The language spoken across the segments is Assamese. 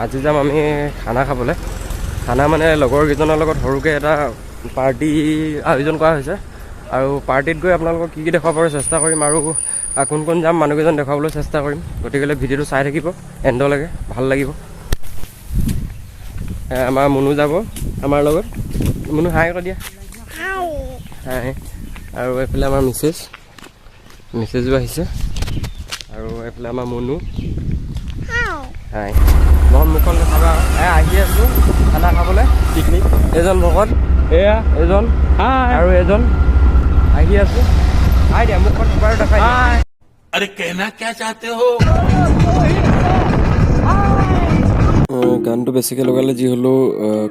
আজি যাম আমি খানা খাবলৈ। খানা মানে লগৰ কেইজনৰ লগত সৰুকৈ এটা পাৰ্টি আয়োজন কৰা হৈছে আৰু পাৰ্টিত গৈ আপোনালোকক কি দেখাব পাৰোঁ চেষ্টা কৰিম আৰু কোন কোন যাম মানুহকেইজন দেখাবলৈ চেষ্টা কৰিম। গতিকে ভিডিঅ'টো চাই থাকিব এণ্ডলৈকে, ভাল লাগিব। আমাৰ মুনু যাব আমাৰ লগত। মুনু হাই কৰি দিয়া। হাই। আৰু এইফালে আমাৰ মিছেজো আহিছে আৰু এইফালে আমাৰ মুনু। হাই। বহুত মুখখন দেখাবা। আহি আছোঁ খানা খাবলৈ পিকনিক। এজন ভকত, এয়া এজন আৰু এজন আহি আছোঁ। হাই দিয়া, মুখখন এবাৰ দেখাই দিয়া। अरे कहना क्या चाहते हो? গানটো বেছিকৈ লগালে যি হ'লেও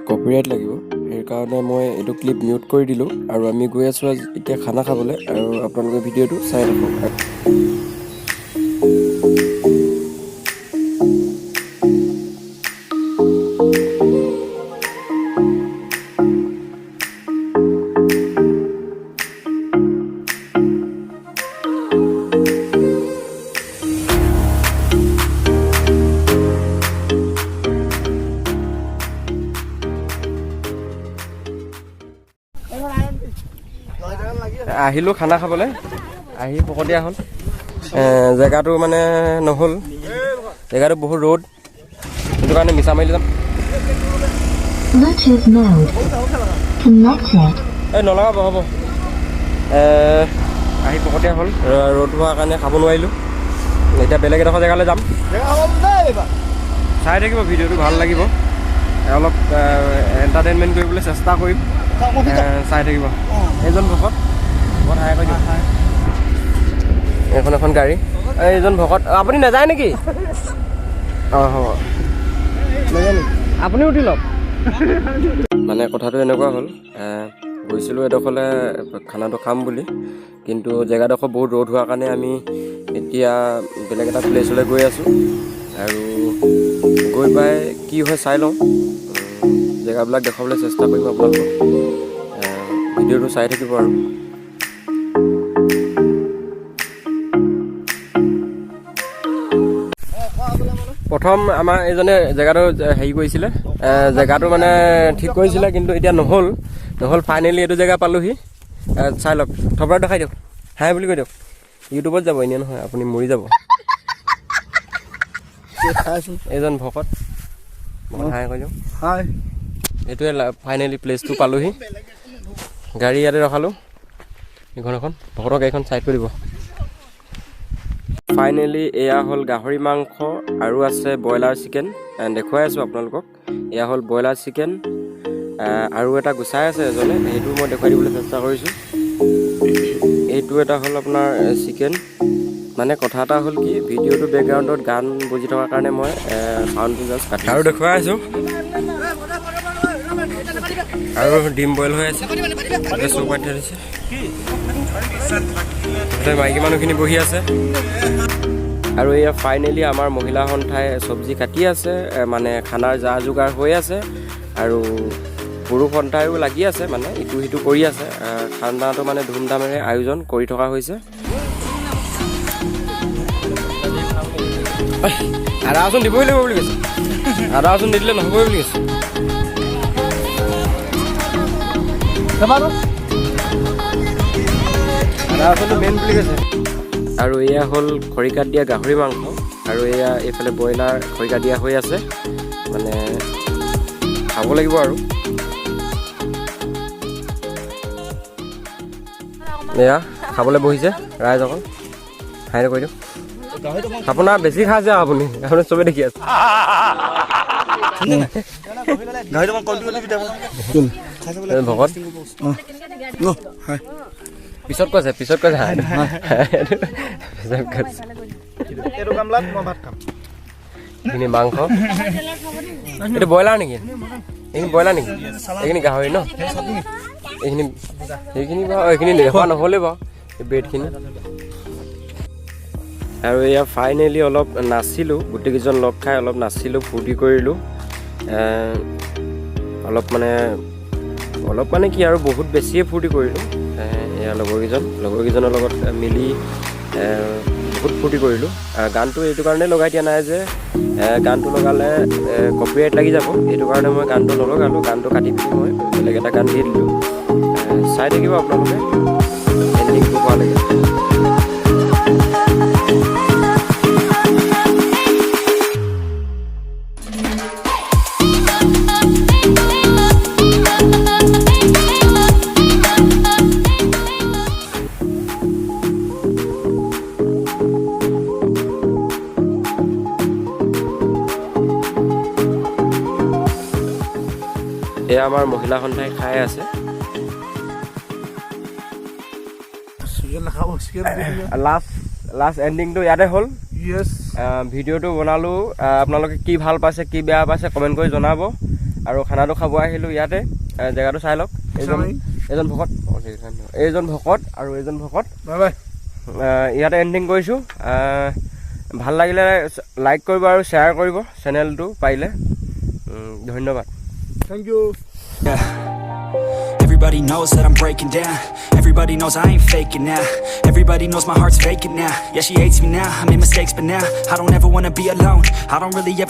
কপিৰাইট লাগিব, সেইকাৰণে মই এইটো ক্লিপ মিউট কৰি দিলোঁ। আৰু আমি গৈ আছোঁ এতিয়া খানা খাবলৈ আৰু আপোনালোকে ভিডিঅ'টো চাই থাকক। আহিলোঁ খানা খাবলৈ, আহি পকতীয়া হ'ল। জেগাটো মানে নহ'ল, জেগাটো বহুত ৰ'দ, সেইটো কাৰণে মিছা মাৰিলে যাম। এই নলগাব হ'ব। আহি পকতীয়া হ'ল, ৰ'দ হোৱাৰ কাৰণে খাব নোৱাৰিলোঁ। এতিয়া বেলেগ এডোখৰ জেগালৈ যাম। চাই থাকিব ভিডিঅ'টো, ভাল লাগিব। অলপ এণ্টাৰটেইনমেণ্ট কৰিবলৈ চেষ্টা কৰিম, চাই থাকিব। এইজন ভকত বহুত হাই কৰি দিওঁ। এখন গাড়ী, এইজন ভকত। আপুনি নাযায় নেকি? অঁ হ'ব, নাযায় নেকি? আপুনি উঠি লওক। মানে কথাটো এনেকুৱা হ'ল, গৈছিলোঁ এডোখৰলৈ খানাটো খাম বুলি, কিন্তু জেগাডোখৰ বহুত ৰ'দ হোৱাৰ কাৰণে আমি এতিয়া বেলেগ এটা প্লেচলৈ গৈ আছোঁ। আৰু গৈ পাই কি হয় চাই লওঁ, জেগাবিলাক দেখাবলৈ চেষ্টা কৰিম আপোনালোকক। ভিডিঅ'টো চাই থাকিব আৰু। প্ৰথম আমাৰ এইজনে জেগাটো হেৰি কৰিছিলে, জেগাটো মানে ঠিক কৰিছিলে, কিন্তু এতিয়া নহ'ল। ফাইনেলি এইটো জেগা পালোহি। চাই লওক, থপৰা দেখাই দিয়ক, হাই বুলি কৈ দিয়ক। ইউটিউবত যাব, এনেই নহয়, আপুনি মৰি যাব। এইজন ভকত, হাই কৈ দিয়ক। হাই। এইটোৱে ফাইনেলি প্লেচটো পালোহি। গাড়ী ইয়াতে ৰখালোঁ, এখন ভকতৰ গাড়ীখন চাইড কৰি দিব। ফাইনেলি এয়া হ'ল গাহৰি মাংস আৰু আছে ব্ৰইলাৰ চিকেন। দেখুৱাই আছোঁ আপোনালোকক। এয়া হ'ল ব্ৰইলাৰ চিকেন, আৰু এটা গুচাই আছে এজনে, সেইটো মই দেখুৱাই দিবলৈ চেষ্টা কৰিছোঁ। এইটো এটা হ'ল আপোনাৰ চিকেন। মানে কথা এটা হ'ল কি, ভিডিঅ'টো বেকগ্ৰাউণ্ডত গান বজি থকাৰ কাৰণে মই চাউণ্ডটো জাষ্ট কাটি আৰু দেখুৱাই আছোঁ। আৰু ডিম বইল হৈ আছে, চৌকাত ধৰিছে। মাইকী মানুহখিনি বহি আছে। আৰু এয়া ফাইনেলি আমাৰ মহিলা সন্থাই চব্জি কাটি আছে, মানে খানাৰ যা যোগাৰ হৈ আছে। আৰু পুৰুষ সন্থায়ো লাগি আছে, মানে ইটো সিটো কৰি আছে। খানাটো মানে ধুমধামেৰে আয়োজন কৰি থকা হৈছে। আদা ৰচুন দিবই লাগিব বুলি কৈছে, আদা ৰচুন নিদিলে নহ'বই বুলি কৈছে। আদা ৰচুনটো মেইন বুলি কৈছে। আৰু এয়া হ'ল খৰিকাত দিয়া গাহৰি মাংস, আৰু এয়া এইফালে ব্ৰইলাৰ খৰিকাত দিয়া হৈ আছে। মানে খাব লাগিব আৰু। এয়া খাবলৈ বহিছে ৰাইজ অকল, হাই কৰি দিওঁ। আপোনাৰ বেছি খাইছে, আপুনি চবেই দেখি আছে। ভকত পিছত কৈছে এইখিনি মাংস। এইটো ব্ৰইলাৰ নেকি? এইখিনি ব্ৰইলাৰ নেকি? এইখিনি গাহৰি ন? এইখিনি দেখুওৱা নহ'লে বাৰু ব্ৰেডখিনি। আৰু এয়া ফাইনেলি অলপ নাচিলোঁ, গোটেইকেইজন লগ খাই অলপ নাচিলোঁ, ফূৰ্তি কৰিলোঁ। অলপ মানে কি আৰু বহুত বেছিয়ে ফূৰ্তি কৰিলোঁ। এয়া লগৰকেইজনৰ লগত মিলি বহুত ফূৰ্তি কৰিলোঁ। গানটো এইটো কাৰণে লগাই দিয়া নাই যে গানটো লগালে কপিৰাইট লাগি যাব, সেইটো কাৰণে মই গানটো নলগালোঁ। গানটো কাটি পিনি মই বেলেগ এটা গান দি দিলোঁ। চাই থাকিব আপোনালোকে এণ্ডিংটো হোৱালৈকে। এয়া আমাৰ মহিলা সন্থাই খাই আছে। লাষ্ট এণ্ডিংটো ইয়াতে হ'ল। ভিডিঅ'টো বনালোঁ, আপোনালোকে কি ভাল পাইছে কি বেয়া পাইছে কমেণ্ট কৰি জনাব। আৰু খানাটো খাব আহিলোঁ ইয়াতে, জেগাটো চাই লওক। এইজন ভকত আৰু এইজন ভকত ইয়াতে এণ্ডিং কৰিছোঁ। ভাল লাগিলে লাইক কৰিব আৰু শ্বেয়াৰ কৰিব চেনেলটো পাৰিলে। ধন্যবাদ। Thank you. Everybody knows that I'm breaking down. Everybody knows I ain't faking now. Everybody knows my heart's vacant now. Yeah, she hates me now, I made mistakes, but now I don't ever wanna be alone. I don't really ever